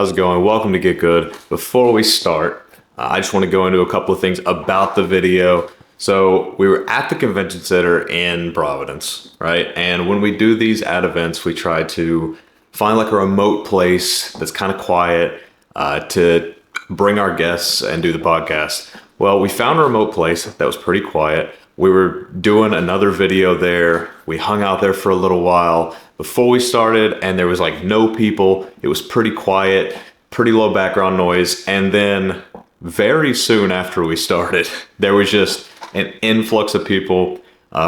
How's it going? Welcome to Get Good. Before we start, I just want to go into a couple of things about the video. So we were at the convention center in Providence, right? And when we do these ad events, we try to find like a remote place that's kind of quiet to bring our guests and do the podcast. Well, we found a remote place that was pretty quiet. We were doing another video there. We hung out there for a little while before we started, and there was like no people. It was pretty quiet, pretty low background noise. And then very soon after we started, there was just an influx of people.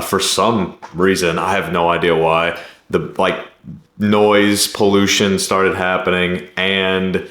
For some reason, I have no idea why, the like noise pollution started happening, and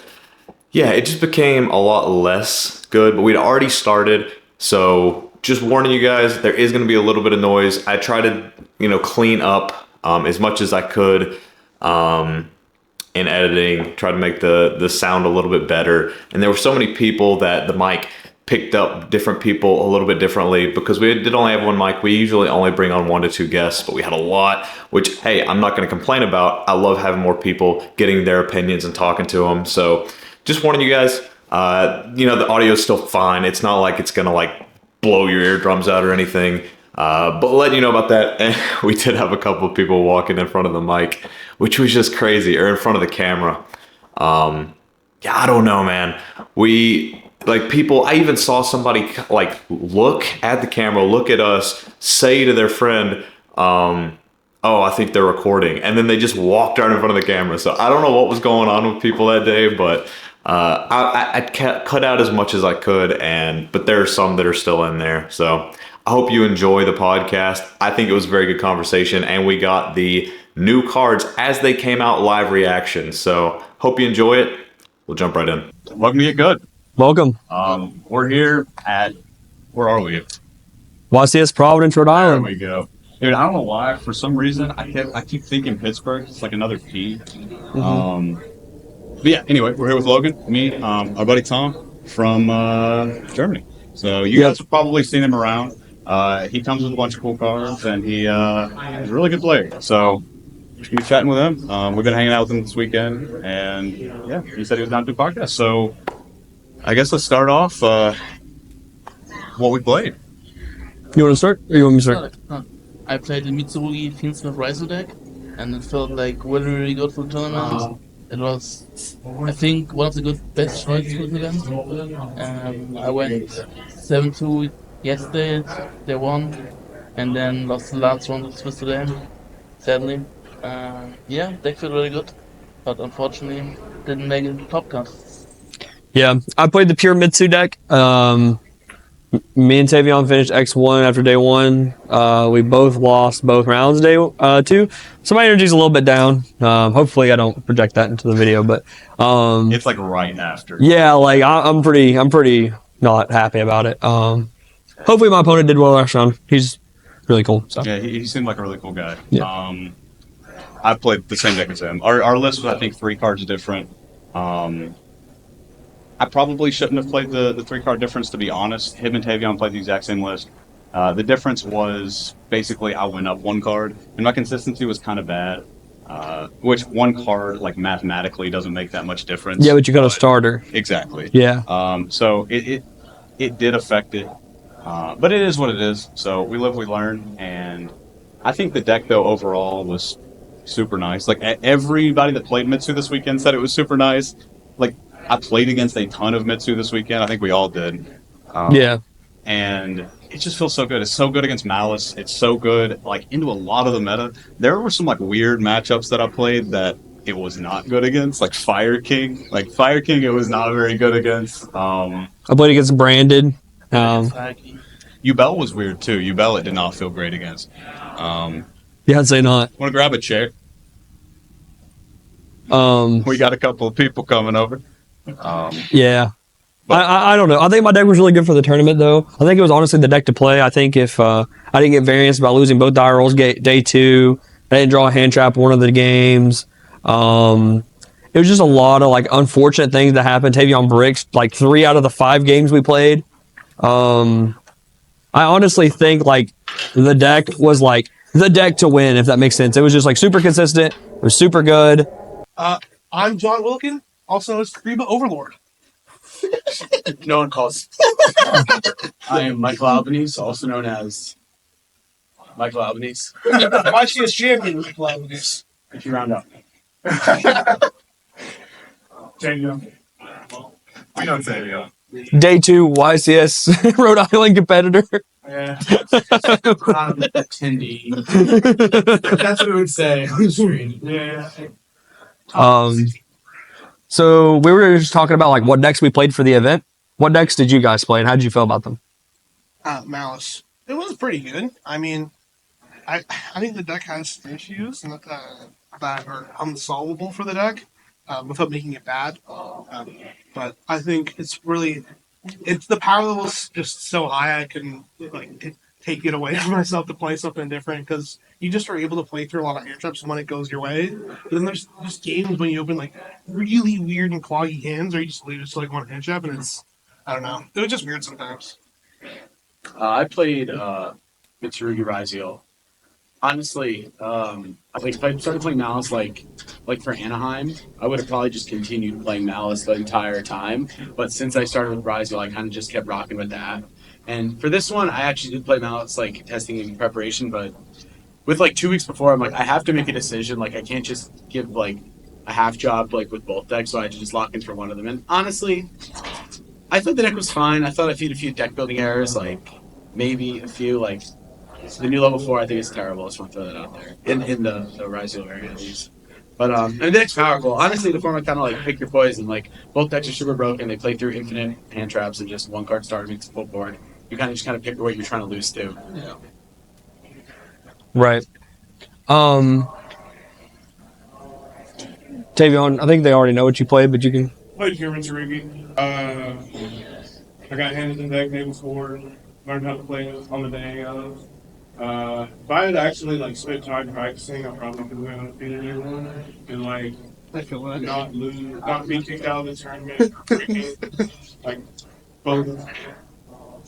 yeah, it just became a lot less good. But we'd already started, so just warning you guys, there is going to be a little bit of noise. I try to, clean up as much as I could in editing, try to make the sound a little bit better. And there were so many people that the mic picked up different people a little bit differently, because we did only have one mic. We usually only bring on 1 to 2 guests, but we had a lot, which, hey, I'm not going to complain about. I love having more people, getting their opinions and talking to them. So just warning you guys, the audio is still fine. It's not like it's going to blow your eardrums out or anything. But letting you know about that, and we did have a couple of people walking in front of the mic, which was just crazy, or in front of the camera. I don't know, man. I even saw somebody look at the camera, look at us, say to their friend, oh, I think they're recording. And then they just walked right in front of the camera. So I don't know what was going on with people that day, but I cut out as much as I could, but there are some that are still in there. So I hope you enjoy the podcast. I think it was a very good conversation, and we got the new cards as they came out, live reaction. So hope you enjoy it. We'll jump right in. Welcome to Get Good. Welcome. We're here at, where are we? YCS, Providence, Rhode Island. There we go. Dude, I don't know why. For some reason, I keep thinking Pittsburgh. It's like another P. But yeah, anyway, we're here with Logan, me, our buddy Tom from Germany. So you guys have probably seen him around. He comes with a bunch of cool cards, and he's a really good player. So we're chatting with him. We've been hanging out with him this weekend, and yeah, he said he was down to do a podcast. So I guess let's start off what we played. You want to start, or you want me to start? I played the Mitsurugi Fiendsmith Riser deck, and it felt like really good for the tournament. It was, I think, one of the best choices for the event. I went 7-2 yesterday, they won, and then lost the last round of Swiss today, sadly. Deck felt really good, but unfortunately didn't make it to the top cut. Yeah, I played the pure Mitsu deck. Me and Tavion finished X1 after day 1. We both lost both rounds day 2. So my energy's a little bit down. Hopefully I don't project that into the video, but it's like right after. Yeah, I'm pretty not happy about it. Hopefully my opponent did well last round. He's really cool. So. Yeah, he seemed like a really cool guy. Yeah. I played the same deck as him. Our list was, I think, 3 cards different. I probably shouldn't have played the 3-card difference, to be honest. Him and Tavion played the exact same list. The difference was basically I went up 1 card, and my consistency was kind of bad. Which 1 card, mathematically, doesn't make that much difference. Yeah, but you got a starter. Exactly. Yeah. So it did affect it, but it is what it is. So we live, we learn, and I think the deck, though, overall was super nice. Everybody that played Mitsu this weekend said it was super nice. I played against a ton of Mitsu this weekend. I think we all did. Yeah. And it just feels so good. It's so good against Malice. It's so good, into a lot of the meta. There were some, weird matchups that I played that it was not good against, Fire King. Fire King, it was not very good against. I played against Branded. YuGiOh was weird, too. YuGiOh, it did not feel great against. Yeah, I'd say not. Want to grab a chair? We got a couple of people coming over. Yeah. I don't know. I think my deck was really good for the tournament, though. I think it was honestly the deck to play. I think if I didn't get variance by losing both die rolls day 2, I didn't draw a hand trap one of the games. It was just a lot of unfortunate things that happened. Tavion bricks 3 out of the 5 games we played. I honestly think the deck was the deck to win, if that makes sense. It was just super consistent. It was super good. I'm John Wilkin. also known as Kriba Overlord. No one calls. I am Michael Albanese, also known as Michael Albanese. YCS champion with Albanese. If you round up. We don't say it. Day 2 YCS Rhode Island competitor. Yeah. Not an attendee. That's what we would say on the street. Yeah. So we were just talking about like what decks we played for the event. What decks did you guys play and how did you feel about them? Malice. It was pretty good. I mean, I think the deck has issues that are unsolvable for the deck without making it bad. But I think it's the power level is just so high I can take it away from myself to play something different because you just are able to play through a lot of hand traps when it goes your way. But then there's just games when you open like really weird and cloggy hands or you just lose to like one hand trap and it's, I don't know. It was just weird sometimes. I played Mitsurugi YuGiOh. Honestly, if I started playing Malice like for Anaheim, I would have probably just continued playing Malice the entire time. But since I started with YuGiOh, I kind of just kept rocking with that. And for this one, I actually did play Malice like testing in preparation, but with like 2 weeks before, I'm like, I have to make a decision. Like I can't just give like a half job like with both decks, so I had to just lock in for one of them. And honestly, I thought the deck was fine. I thought I feed a few deck building errors, like maybe a few like the new level 4. I think is terrible. I just want to throw that out there in the YuGiOh area at least. But and the deck's powerful. Honestly, the format kind of like pick your poison. Like both decks are super broken. They play through infinite hand traps and just one card starter makes a full board. You kind of pick what you're trying to lose to. Yeah. Right. Tavion, I think they already know what you played, but you can. Played here in Mitsurugi. I got handed the deck day before, learned how to play it on the day of. If I had actually like spent time practicing, I probably could win undefeated anyone and like I feel that. not lose, not be kicked out of the tournament, freaking, like both.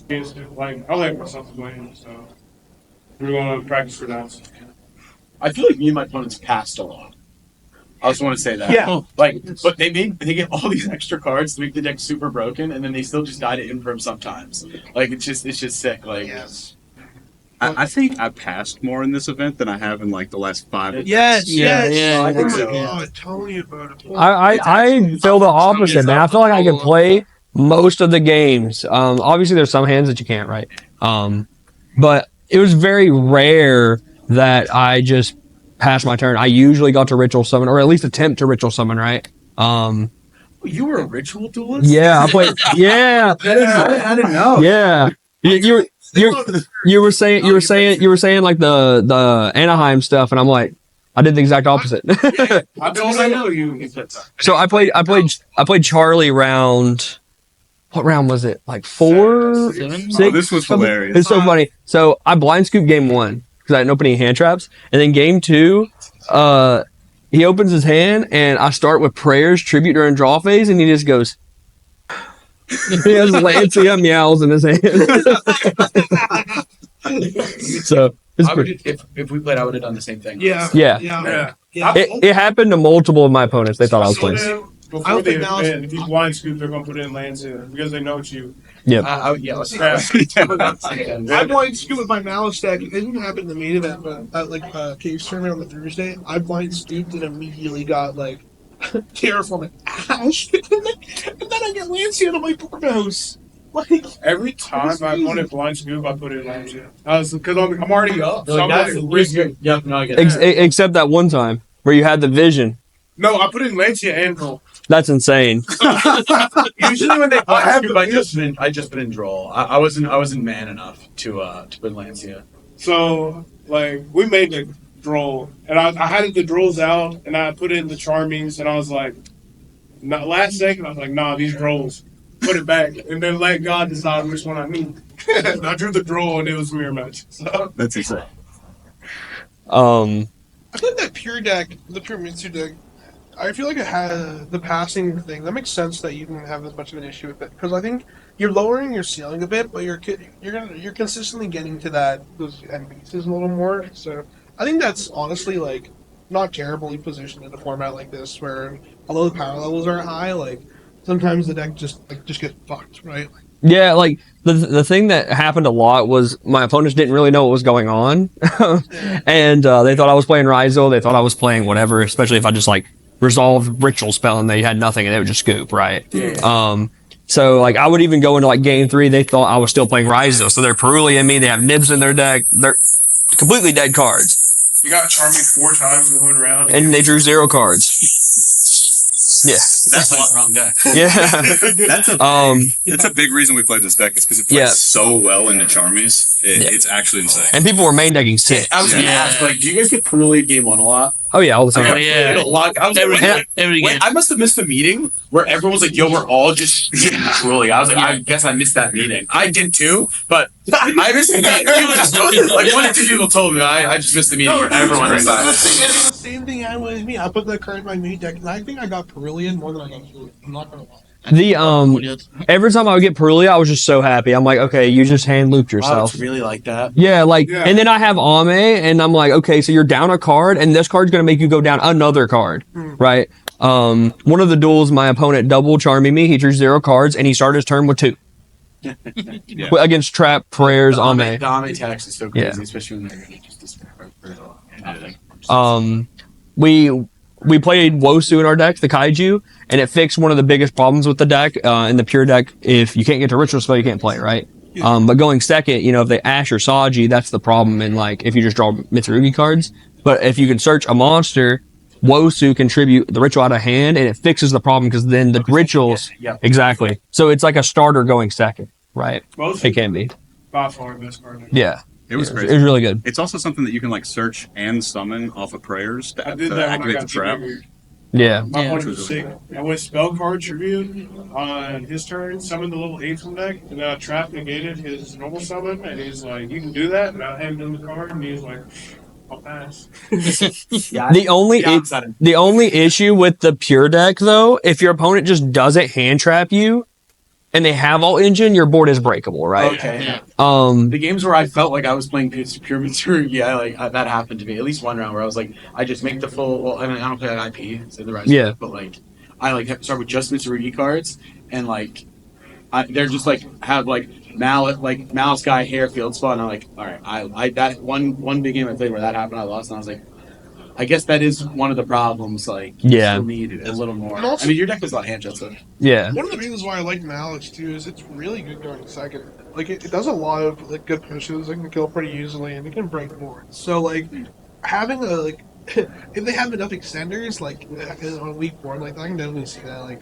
Like I'll let myself win, so we're going to practice for that. I feel like me and my opponents passed a lot. I just want to say that. Yeah. Like, but they get all these extra cards to make the deck super broken, and then they still just die to Imperm sometimes. Like it's just sick. Like Yes. I think I passed more in this event than I have in like the last 5. Yes. Yeah, Yes. yeah, I think Oh so. my God, tell me about it. I feel the opposite, man. I feel like I can play most of the games. Obviously, there's some hands that you can't, right? But it was very rare that I just passed my turn. I usually got to ritual summon, or at least attempt to ritual summon, right? You were a ritual duelist? Yeah, I played. Yeah, I didn't know. yeah. You were saying like the Anaheim stuff, and I'm like, I did the exact opposite. I know you. So I played Charlie round. What round was it? Like 4, 6. Oh, this was something? hilarious. It's so funny. So I blind scooped game 1 because I didn't open any hand traps, and then game 2, he opens his hand, and I start with prayers, tribute during draw phase, and he just goes. He has Lancia meows in his hand. So it's pretty. If we played, I would have done the same thing. Yeah. Yeah. Yeah. It happened to multiple of my opponents. They thought I was playing. Before I don't the think Malice- event, if you blind scoop, they're going to put it in Lancia because they know it's you. Yep. I blind scoop with my Malice deck. It didn't happen in the main event, but at Caves tournament on the Thursday, I blind scooped and immediately got like Terraforming Ash, and then I get Lancia on my board house. Like Every time I wanted blind scoop, I put it in Lancia. Because I'm already up. So I'm That's like risking. Yep, no, I get it. Except that one time where you had the vision. No, I put it in Lancia and Cole. That's insane. Usually when they blind scoop, I just been in draw. I wasn't man enough to put Lancia. So, like, we made the droll, and I had the drolls out, and I put it in the charmings, and I was like, last second, I was like, nah, these drolls, put it back, and then let God decide which one I need. And I drew the droll, and it was mirror match. So. That's insane. I think that pure deck, the pure Mitsu deck, I feel like it had the passing thing. That makes sense that you didn't have as much of an issue with it because I think you're lowering your ceiling a bit, but you're consistently getting to those end pieces a little more. So I think that's honestly like not terribly positioned in a format like this, where although the power levels are high, like sometimes the deck just get fucked, right? Like, Yeah, like the thing that happened a lot was my opponents didn't really know what was going on, and they thought I was playing Ryzel. They thought I was playing whatever, especially if I just like resolved ritual spell and they had nothing and they would just scoop, right? So like I would even go into like game 3, they thought I was still playing Ryzel, so they're Perulian me. They have nibs in their deck. They're completely dead cards, You got Charming 4 times in 1 round. and they drew 0 cards. Yeah, That's a wrong deck. yeah. It's a big reason we played this deck is because it plays Yeah. so well into Charmies. It's actually insane. And people were main decking 6. I was gonna ask, like, do you guys get Perulian game 1 a lot? Oh yeah, all the time. Oh, yeah. A lot. I was Every like, every wait, game. I must have missed the meeting where everyone was like, "Yo, we're all just Perulian." I was like, I guess I missed that meeting. I did too, but I missed the meeting. Like 1 or 2 people told me. I just missed the meeting where everyone it's decided. the same thing happened with me. I put the card in my main deck, and I think I got Perulian more than I got Perulian. I'm not gonna lie. The every time I would get Perulia, I was just so happy. I'm like, okay, you just hand looped Wow, yourself. it's really like that. Yeah, like, Yeah. and then I have Ame, and I'm like, okay, so you're down a card, and this card's gonna make you go down another card, right? One of the duels, my opponent double charming me. He drew 0 cards, and he started his turn with 2 against Trap, Prayers, Ame. The Ame tax is so crazy, Yeah. especially when they're just discard for nothing. We played Wosu in our deck, the Kaiju, and it fixed one of the biggest problems with the deck. In the pure deck, if you can't get to ritual spell, you can't play, right? But going second, you know, if they Ash or Saji, that's the problem. And like, if you just draw Mitsurugi cards, but if you can search a monster, Wosu can tribute the ritual out of hand, and it fixes the problem because then the rituals, exactly. So it's like a starter going second, right? Most It can be, by far best card. yeah. It was It crazy. was really good. It's also something that you can like search and summon off of prayers to, I did to that when I activate the got trap. triggered. Yeah. My Yeah. opponent was sick. I went spell card tribute on his turn, summoned the level 8 from deck, and then I trap negated his normal summon, and he's like, "You can do that," and I handed him the card, and he's like, "I'll pass." The only Yeah, I'm excited. the only issue with the pure deck though, if your opponent just doesn't hand trap you, and they have all engine, your board is breakable, right? Okay. Yeah. The games where I felt like I was playing pure Mitsurugi, that happened to me. At least one round where I was like, I just make the full. Well, I mean, I don't play that IP, so the rest. Yeah. But like, I like have to start with just Mitsurugi cards, and like, they're just like have like Malice guy hair field spot, and I'm like, all right, I that one big game I played where that happened, I lost, and I was like, I guess that is one of the problems. Like, you Yeah. still need a little more. And also- I mean, your deck has a lot of hand shots. So. Yeah. One of the reasons why I like Malice too is it's really good going second. Like it does a lot of like good pushes. It can kill pretty easily, and it can break boards. So like having a like if they have enough extenders like on a weak board like that, I can definitely see that like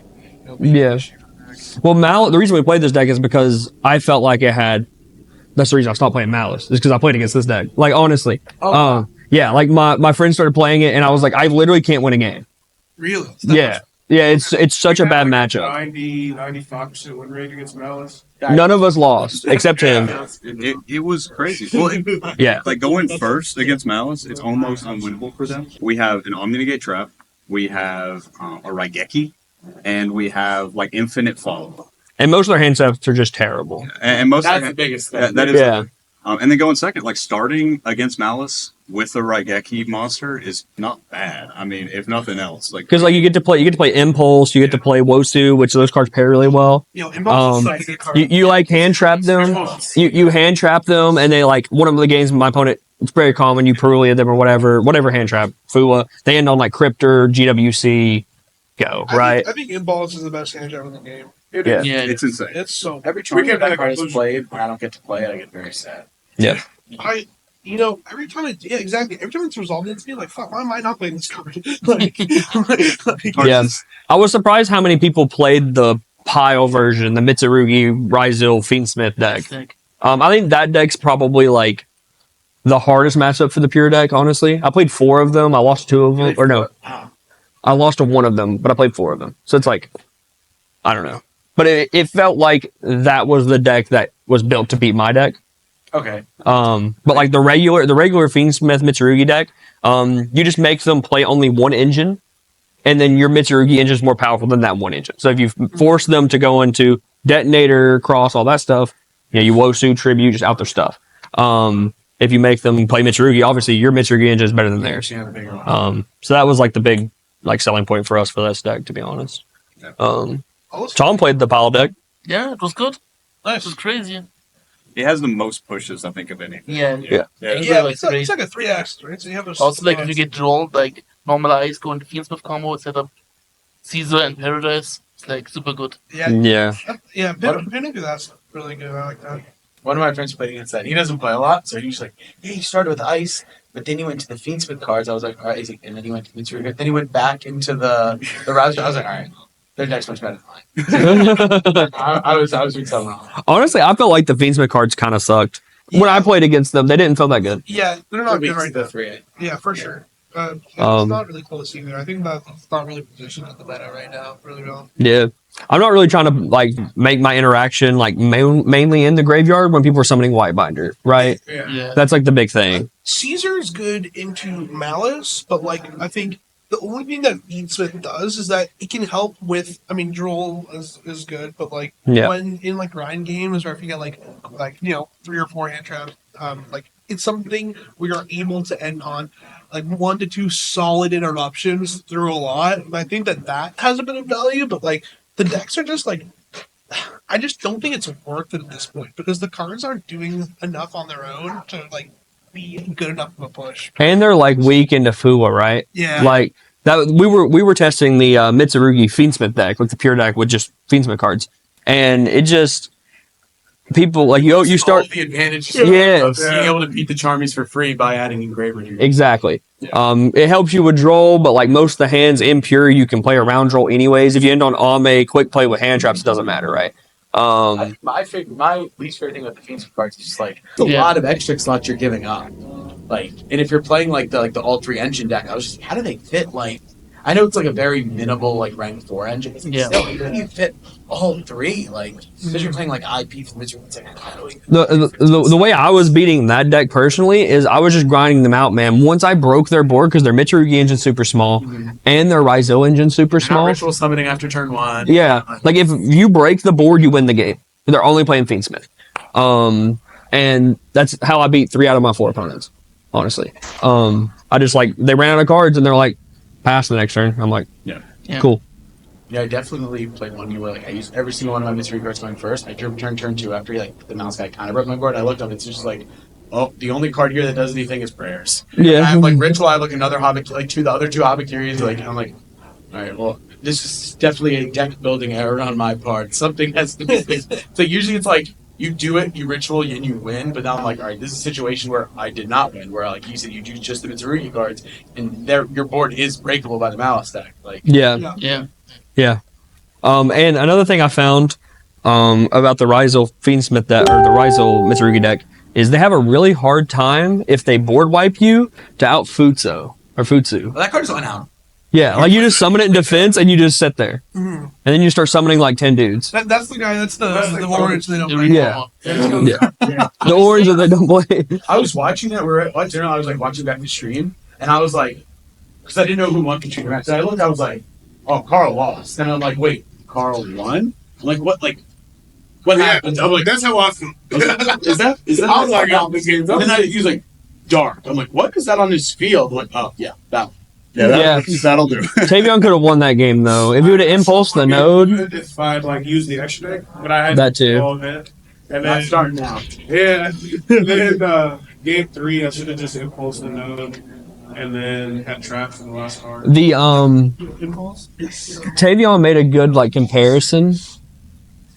being Yeah. an issue. Well, the reason we played this deck is because I felt like it had. That's the reason I stopped playing Malice. Is because I played against this deck. Like honestly, yeah. Like my friends started playing it, and I was like, I literally can't win a game. Really? Yeah, yeah. It's such a bad matchup. 95% win rate against Malice. None of us lost except him. It was crazy. Well, Yeah. like going first against Malice, it's almost unwinnable for them. We have an Omni Negate Trap, we have a Raigeki, and we have like Infinite Follow. And most of their hand sets are just terrible. And most That's of the biggest thing. that is Yeah. and then going second, like starting against Malice with a Raigeki monster is not bad. I mean, if nothing else, like Because like you get to play Impulse, you get to play Wosu, which those cards pair really well. Impulse is such a good card. You like hand trap them. You hand trap them, and they like one of the games. My opponent, it's very common. You Perulia them or whatever hand trap Fua. They end on like Cryptor, GWC, go right. I think Impulse is the best hand job in the game. It Yeah. is. Yeah. it's insane. It's so Every We tournament can that have card is conclusion. played, when I don't get to play it, I get very sad. Yeah. every time exactly. Every time it's resolved against me, like fuck, why am I not playing this card? like, Yeah. I was surprised how many people played the pile version, the Mitsurugi, Ryzel, Fiendsmith deck. Sick. I think that deck's probably like the hardest matchup for the pure deck, honestly. I played 4 of them. I lost 2 of them. Or no. I lost to 1 of them, but I played 4 of them. So it's like, I don't know. But it felt like that was the deck that was built to beat my deck. Okay. But like the regular Fiendsmith Mitsurugi deck, you just make them play only 1 engine, and then your Mitsurugi engine is more powerful than that 1 engine. So if you force them to go into Detonator, Cross, all that stuff, you Wosu, Tribute, just out their stuff. if you make them play Mitsurugi, obviously your Mitsurugi engine is better than theirs. So that was like the big like selling point for us for this deck, to be honest. Tom played the pile deck. Yeah, it was good. Nice. It was crazy. He has the most pushes, I think, of any. Yeah. Yeah. Yeah, it's like a 3x, right? So you have a Also, like, if you get drolled, like, normal ice, go into Fiendsmith combo, set up Caesar and Paradise. It's, like, super good. Yeah. Pinnacle, that's really good. I like that. One of my friends played against that. He doesn't play a lot, so he's like, "Yeah, he started with ice, but then he went to the Fiendsmith cards." I was like, "All right," and then he went to Mitsurugi. Then he went back into the Rouser. I was like, "All right, their deck's much better than mine." I was doing something wrong. Honestly, I felt like the Fiendsmith cards kind of sucked. When I played against them, they didn't feel that good. Yeah, they're not good right The now. 3-8. Yeah, for sure. It's not really close either. I think that it's not really positioned at the meta right now, really well. Yeah. I'm not really trying to like make my interaction like mainly in the graveyard when people are summoning Whitebinder, right? Yeah. That's like the big thing. Caesar is good into Malice, but like I think the only thing that Fiendsmith does is that it can help with. I mean, Droll is good, but like when in like grind games or if you get like 3 or 4 hand traps, like it's something we are able to end on like 1 to 2 solid interruptions through a lot. And I think that has a bit of value, but like the decks are just like. I just don't think it's worth it at this point because the cards aren't doing enough on their own to like be good enough of a push. And they're like weak into Fua, right? Yeah. Like that we were testing the Mitsurugi Fiendsmith deck, like the pure deck with just Fiendsmith cards. And it just people like you start all the advantage Yeah. of being able to beat the Charmies for free by adding Engraver to your Exactly. It helps you with Droll, but like most of the hands in pure, you can play around Droll anyways. If you end on Ame, quick play with hand traps, it doesn't matter, right? my least favorite thing with the Fiendsmith cards is just like a lot of extra slots you're giving up. Like, and if you're playing like the all 3 engine deck, I was just how do they fit? Like, I know it's like a very minimal like rank 4 engine. It's like, still, how do you fit all 3? Like, because you're playing like IP from Mitsurugi. It's like, how do we? The way I was beating that deck personally is I was just grinding them out, man. Once I broke their board because their Mitsurugi engine super small and their Raizo engine super small. Ritual summoning after turn 1. Yeah, like if you break the board, you win the game. They're only playing Fiendsmith, and that's how I beat 3 out of my 4 opponents. Honestly, I just like they ran out of cards and they're like, pass the next turn. I'm like, cool. Yeah, I definitely played one where like I used every single one of my Mitsurugi cards going first. I turn 2 after like the mouse guy kind of broke my board. I looked up, it's just like, oh, the only card here that does anything is prayers. Yeah, I have like ritual. I have like another Hobbit, like the other 2 Hobbit Curies. Like I'm like, all right, well, this is definitely a deck building error on my part. Something has to be fixed. So usually it's like you do it, you ritual, and you win. But now I'm like, all right, this is a situation where I did not win. Where like you said, you do just the Mitsurugi cards, and your board is breakable by the Malice deck. Like yeah. And another thing I found about the Raizo Fiendsmith deck or the Raizo Mitsurugi deck is they have a really hard time if they board wipe you to out Futsu. well, that card's on out. Yeah, like you just summon it in defense and you just sit there, and then you start summoning like 10 dudes. That's the guy. That's the orange they don't play. Yeah. The orange that they don't play. I was watching that. I was like watching back the stream, and I was like, because I didn't know who won Katrina match. So I looked, I was like, oh, Carl lost, and I'm like, wait, Carl won? I'm like, what? Like, what happened? I'm like, That's how often. is that? I was like, oh, this game's And then he was like, dark. I'm like, what is that on his field? I'm like, oh yeah, that one. That'll do. Tavion could have won that game though. If he would have impulsed the node. If I like use the extra deck, but I had That too. all of it. And Not then starting now. yeah, and then game 3, I should have just impulsed the node, and then had traps in the last card. The Impulse. Tavion made a good like comparison.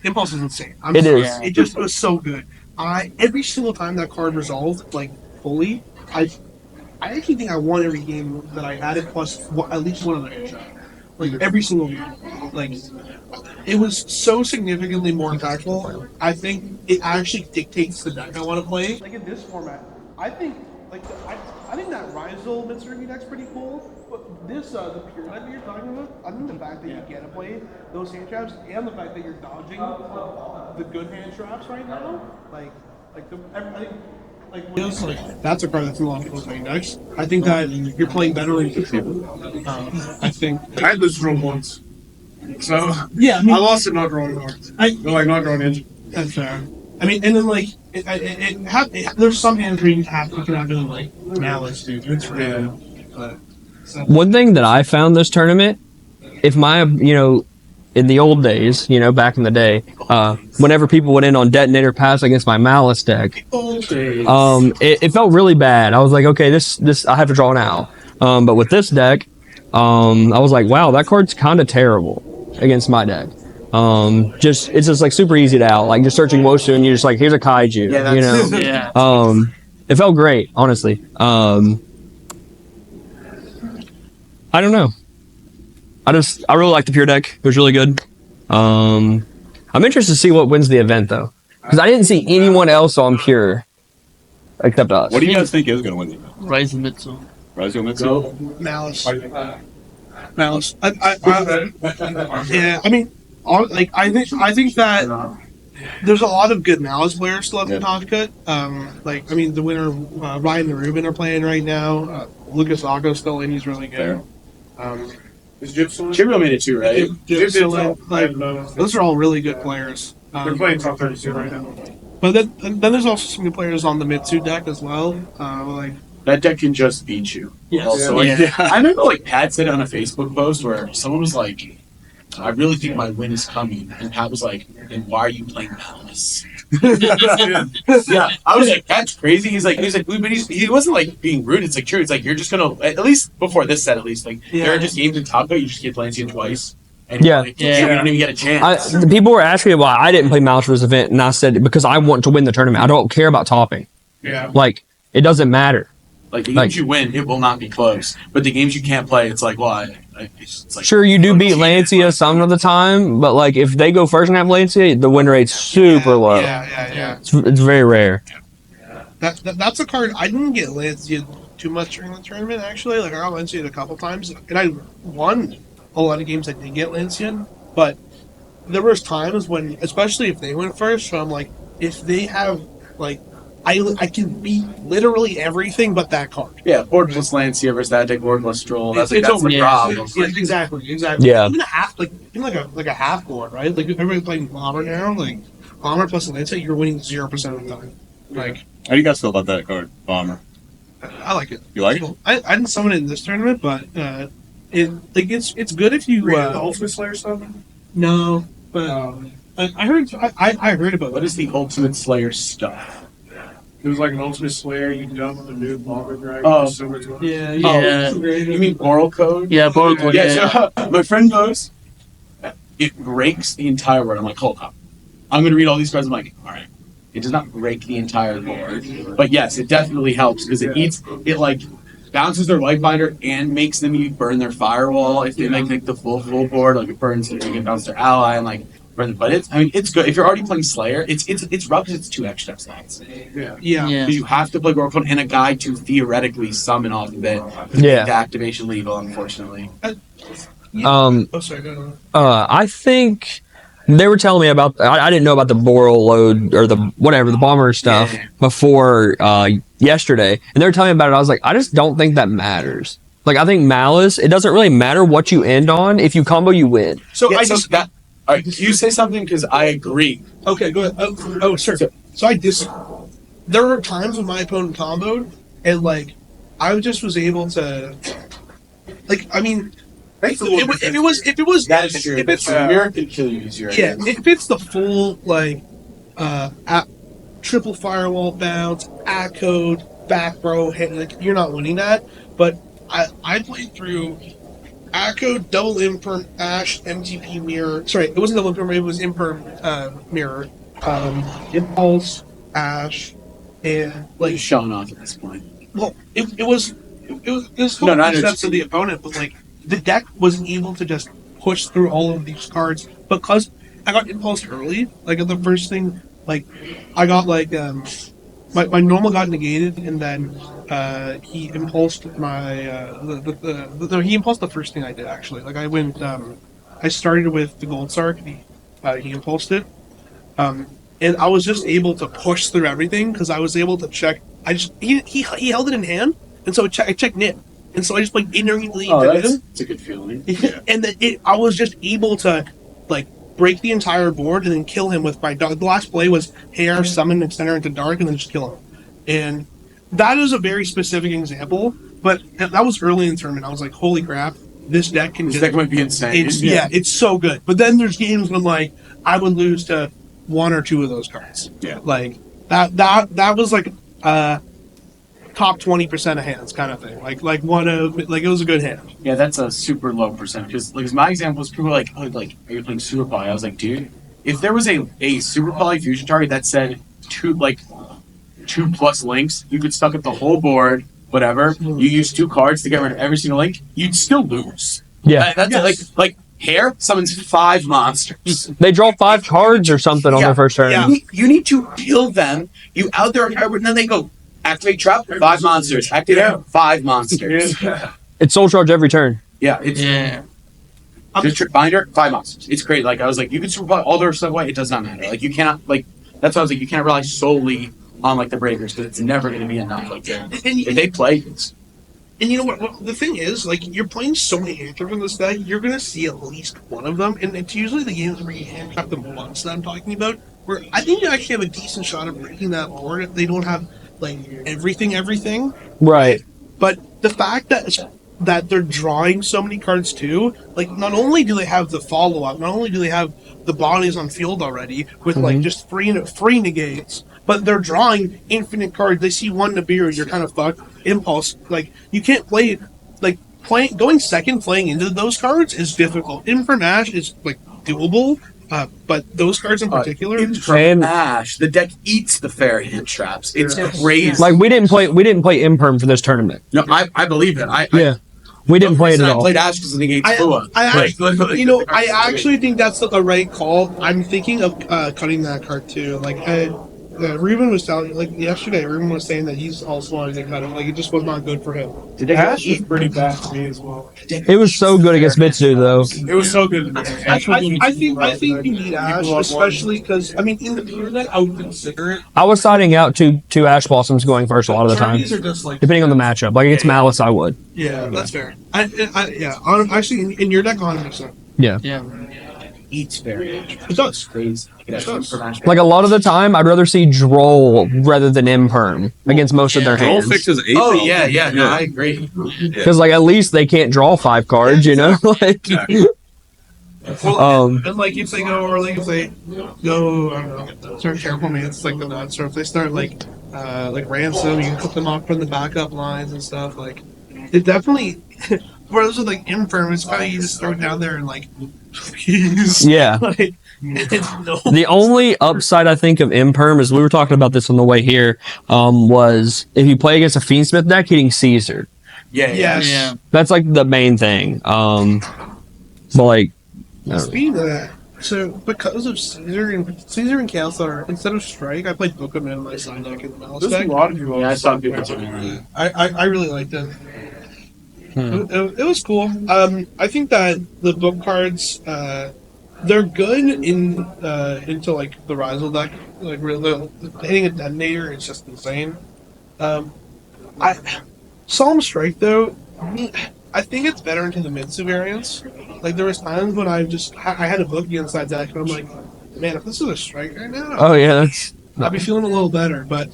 Impulse is insane. It is. It just was so good. Every single time that card resolved like fully, I actually think I won every game that I had it plus at least one other headshot. Like every single game. Like it was so significantly more impactful. I think it actually dictates the deck I want to play. Like in this format, I think I think that Rizal Mitsurugi deck's pretty cool. But this the pure deck that you're talking about, I think the fact that you get to play those hand traps and the fact that you're dodging the good hand traps right now, I think. That's a card that's in a lot of close decks. I think that you're playing better in control. I think. I had this room once, so Yeah, I lost it not drawing cards. Not drawing engine. That's fair. I mean, and then like there's some hands where you can have really like malice, dude. It's rare. But One thing that I found this tournament, if my, in the old days, back in the day, whenever people went in on detonator pass against my malice deck, it felt really bad. I was like, okay, this I have to draw now. But with this deck, I was like, wow, that card's kind of terrible against my deck. It's just like super easy to out. Like just searching Wosu and you're just like, here's a kaiju. Yeah. It felt great, honestly. I don't know. I really like the pure deck. It was really good. I'm interested to see what wins the event though, because I didn't see anyone else on pure except us. What do you guys think is going to win the event? Rising Mitsu. Raizio Mitsu? malice. Malice. Yeah, I mean, I think that there's a lot of good Malice players still left in Talcott. The winner, Ryan and Ruben are playing right now. Lucas Ago's still in. He's really good. Is Jib still in? Chibio made it too, right? Jib's still in. I didn't know. Those are all really good players. They're playing top 32 right now. But then there's also some good players on the Mitsu deck as well. That deck can just beat you. Yes. Also, I remember Pat said on a Facebook post where someone was like, I really think my win is coming. And Pat was like, then why are you playing Malice? Yeah. I was like, that's crazy. He's like, but he wasn't being rude. It's true. It's you're just gonna, at least before this set, there are just games in Taco, you just get Lancia twice. And Yeah. you don't even get a chance. The people were asking me why I didn't play Malice for this event, and I said because I want to win the tournament. I don't care about topping. Yeah. It doesn't matter. The games you win, it will not be close. But the games you can't play, it's Sure, you do beat Lancia some of the time, but if they go first and have Lancia, the win rate's super low. Yeah. It's very rare. That's a card I didn't get Lancia too much during the tournament. Actually, I got Lancia a couple times, and I won a lot of games I did get Lancia. But there was times when, especially if they went first, so I'm like, if they have I can beat literally everything but that card. Yeah, board plus Lancia versus that deck, board plus Stroll. That's It's the over. problem. Yeah, exactly. Yeah. Even a half board, right? Everybody playing Bomber now, Bomber plus Lancia, you're winning 0% of the time. How do you guys feel about that card, Bomber? I like it. You like it? I didn't summon it in this tournament, but it's good if you The Ultimate Slayer stuff? no, but I heard about What is the Ultimate Slayer stuff? It was an Ultimate Slayer, you dump the new Bomber Dragon. Oh. Silver to it. Yeah. You mean Boral Code? Yeah, both. Yeah, so my friend goes, it breaks the entire board. I'm like, hold up. I'm going to read all these cards. I'm like, all right. It does not break the entire board. But yes, it definitely helps because it bounces their Light Binder and makes them burn their Firewall. If they make the full board, it burns, they can bounce their ally and burn. But it's good. If you're already playing Slayer, it's rough because it's 2 extra slots. Yeah. Because you have to play Boral Code and a guy to theoretically summon off of it. Yeah. The activation legal, unfortunately. Oh, sorry. Go on. I think they were telling me about. I didn't know about the Boral load or the bomber stuff before yesterday, and they were telling me about it. I was like, I just don't think that matters. I think Malice, it doesn't really matter what you end on. If you combo, you win. So All right, you say something because I agree. Okay, go ahead. Sure. So there were times when my opponent comboed, and I just was able to, if it was That is true. if it's Mirror can kill you easier. if it's the full triple Firewall bounce, code, back row hit, you're not winning that. But I played through code, double imperm, Ash, MTP mirror. Sorry, it wasn't double imperm. It was imperm mirror, impulse, Ash, and He's showing off at this point. well, it was No, not steps to the opponent, but the deck wasn't able to just push through all of these cards because I got impulsed early. The first thing, I got my normal got negated, and then he impulsed he impulsed the first thing I did actually. I went, I started with the Gold Sark. He impulsed it, and I was just able to push through everything because I was able to check. He held it in hand, and so I checked Nip, and so I just immediately That's a good feeling. and then I was just able to break the entire board and then kill him with my dark. The last play was hair, summon, and center into dark, and then just kill him. And that is a very specific example, but that was early in the tournament. I was like, holy crap, this deck can This deck might be insane. it's so good. But then there's games when like I would lose to one or two of those cards. Yeah. Like that was like top 20% of hands kind of thing. Like one of like it was a good hand. Yeah, that's a super low percentage. Because like my example was people were like, oh, like, are you playing Super Poly? I was like, dude, if there was a Super Poly fusion target that said 2+ links, you could stuck up the whole board, whatever. You use 2 cards to get rid of every single link, you'd still lose. Yeah. That's like Hair summons 5 monsters. They draw 5 cards or something on their first turn. Yeah. You need to kill them. You out there, and then they go activate trap, 5 monsters. Activate 5 monsters. It's soul charge every turn. Yeah, it's just trip binder, 5 monsters. It's great. Like I was like, you can super all their stuff away. It does not matter. Like you cannot like. That's why I was like, you can't rely solely on like the breakers because it's never going to be enough. Like if they play. And you know what? The thing is, like, you're playing so many hand in this deck, you're going to see at least one of them. And it's usually the games where you hand trap them once that I'm talking about, where I think you actually have a decent shot of breaking that board if they don't have, like, everything. Right. But the fact that they're drawing so many cards too, like, not only do they have the follow-up, not only do they have the bodies on field already with, like, just free negates, but they're drawing infinite cards. They see one Nibiru, you're kind of fucked. Impulse, like, you can't play, like, going second playing into those cards is difficult. Infern Ash is, like, doable, but those cards in particular. Infern Ash, the deck eats the fair hand traps. It's crazy. Like we didn't play Imperm for this tournament. No, I believe it. We didn't play it at all. I played Ash because of the negates Fua. I actually think that's the right call. I'm thinking of cutting that card too. Like, Ruben was telling, like, yesterday, Ruben was saying that he's also wanting to cut it. Like, it just was not good for him. Ash was pretty bad for me as well. It was so good against Mitsu, though. It was so good. I think you need Ash, especially because, I mean, in the pure deck, I would consider it. I was siding out two Ash Blossoms going first a lot of the time. These are just like, Depending on the matchup. Like against Malice, I would. yeah, that's fair. Actually, in your deck, 100%. Yeah. Eats fair hand. It does. Crazy. Like a lot of the time, I'd rather see Droll rather than Imperm against most of their Troll hands. fixes 8. Oh yeah. No, I agree. Because like at least they can't draw 5 cards, you know? Like, And like if they go, or like if they go, I don't know, start careful man, it's like the nuts, or if they start like ransom, you can put them off from the backup lines and stuff. Like it definitely. Whereas with like Infirm, it's probably you just throw it down there and like, please. Yeah. Like, no. the only upside I think of Imperm is we were talking about this on the way here. Was if you play against a Fiendsmith deck, hitting Caesar. Yes. That's like the main thing. But like, Speaking of that, so because of Caesar and Counselor, instead of Strike, I played Book of Men in my side deck in the Malice There's a deck. lot of people. Yeah, I saw people doing that. I really liked it. It was cool. I think that the book cards, they're good into like the Rizal deck. Like really, hitting a detonator is just insane. Solemn Strike though, I think it's better into the Mitsu variants. Like there was times when I had a book against that deck, and I'm like, man, if this is a strike right now, oh yeah, that's I'd be feeling a little better. But